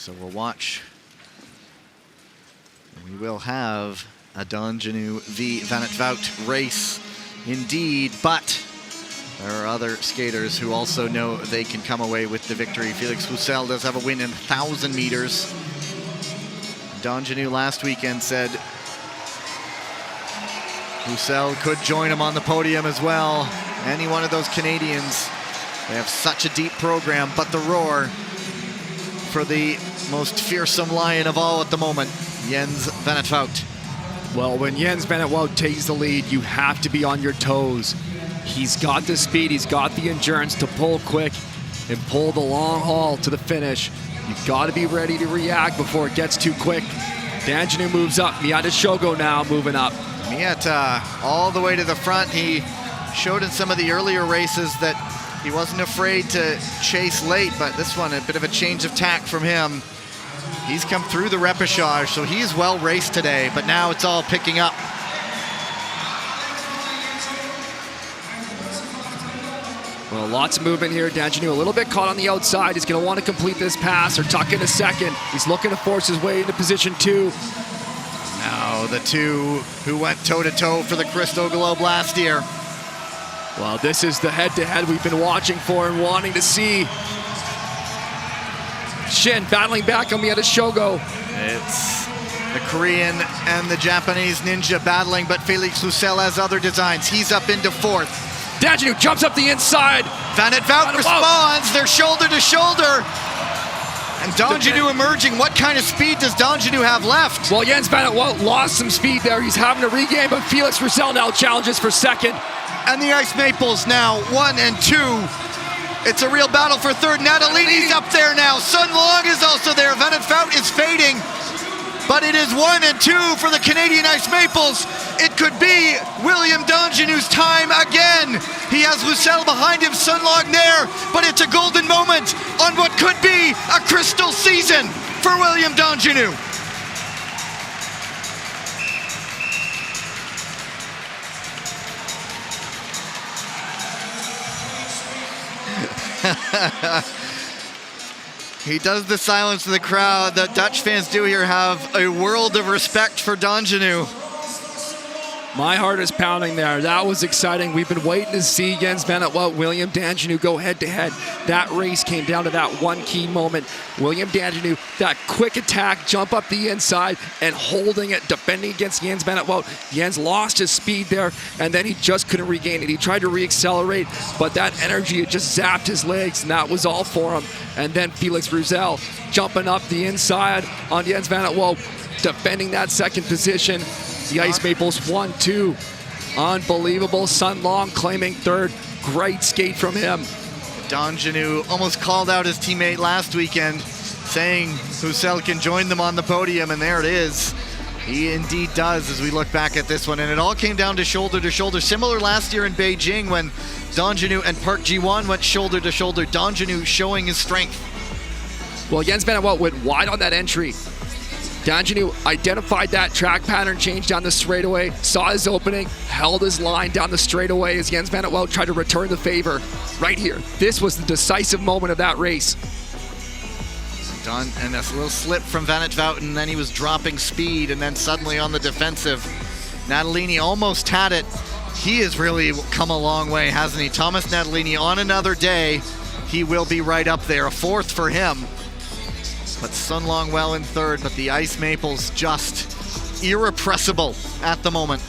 So we'll watch. We will have a Dandjinou v Van het Wout race indeed, but there are other skaters who also know they can come away with the victory. Felix Roussel does have a win in 1,000 meters. Dandjinou last weekend said Roussel could join him on the podium as well. Any one of those Canadians. They have such a deep program, but the roar for the most fearsome lion of all at the moment, Jens Van het Wout. Well, when Jens Van het Wout takes the lead, you have to be on your toes. He's got the speed, he's got the endurance to pull quick and pull the long haul to the finish. You've got to be ready to react before it gets too quick. Dandjinou moves up. Miata Shogo now moving up. Miata all the way to the front. He showed in some of the earlier races that he wasn't afraid to chase late, but this one, a bit of a change of tack from him. He's come through the repechage, so he's well raced today, but now it's all picking up. Well, lots of movement here. Dandjinou a little bit caught on the outside. He's going to want to complete this pass or tuck in a second. He's looking to force his way into position 2. Now the two who went toe-to-toe for the Crystal Globe last year. Well, this is the head-to-head we've been watching for and wanting to see. Shin battling back on Miata Shogo. It's the Korean and the Japanese ninja battling, but Felix Roussel has other designs. He's up into 4th. Dandjinou jumps up the inside. Van het Wout responds. They're shoulder to shoulder. And Dandjinou emerging. What kind of speed does Dandjinou have left? Well, Jens Van het Wout lost some speed there. He's having to regain, but Felix Roussel now challenges for second. And the Ice Maples now 1 and 2. It's a real battle for third. Natalini's up there now. Sun Long is also there. Van het Wout is fading. But it is 1 and 2 for the Canadian Ice Maples. It could be William Dandjinou's time again. He has Roussel behind him, Sunlong there, but it's a golden moment on what could be a crystal season for William Dandjinou. He does the silence of the crowd. The Dutch fans do here have a world of respect for Dandjinou. My heart is pounding there. That was exciting. We've been waiting to see Jens Van het Wout, William Dandjinou go head-to-head. That race came down to that one key moment. William Dandjinou, that quick attack, jump up the inside, and holding it, defending against Jens Van het Wout. Jens lost his speed there, and then he just couldn't regain it. He tried to re-accelerate, but that energy, it just zapped his legs, and that was all for him. And then Felix Roussel jumping up the inside on Jens Van het Wout, defending that second position. The Ice Maples 1-2. Unbelievable. Sun Long claiming third. Great skate from him. Dandjinou almost called out his teammate last weekend, saying Roussel can join them on the podium, and there it is. He indeed does as we look back at this one. And it all came down to shoulder, similar last year in Beijing when Dandjinou and Park Ji-won went shoulder to shoulder. Dandjinou showing his strength. Well, Jens Van het Wout went wide on that entry. Dandjinou identified that track pattern change down the straightaway, saw his opening, held his line down the straightaway as Jens Van het Wout tried to return the favor right here. This was the decisive moment of that race. And a little slip from Van het Wout, and then he was dropping speed, and then suddenly on the defensive. Natalini almost had it. He has really come a long way, hasn't he? Thomas Natalini on another day, he will be right up there. A 4th for him. But Sun Long well in 3rd, but the Ice Maples just irrepressible at the moment.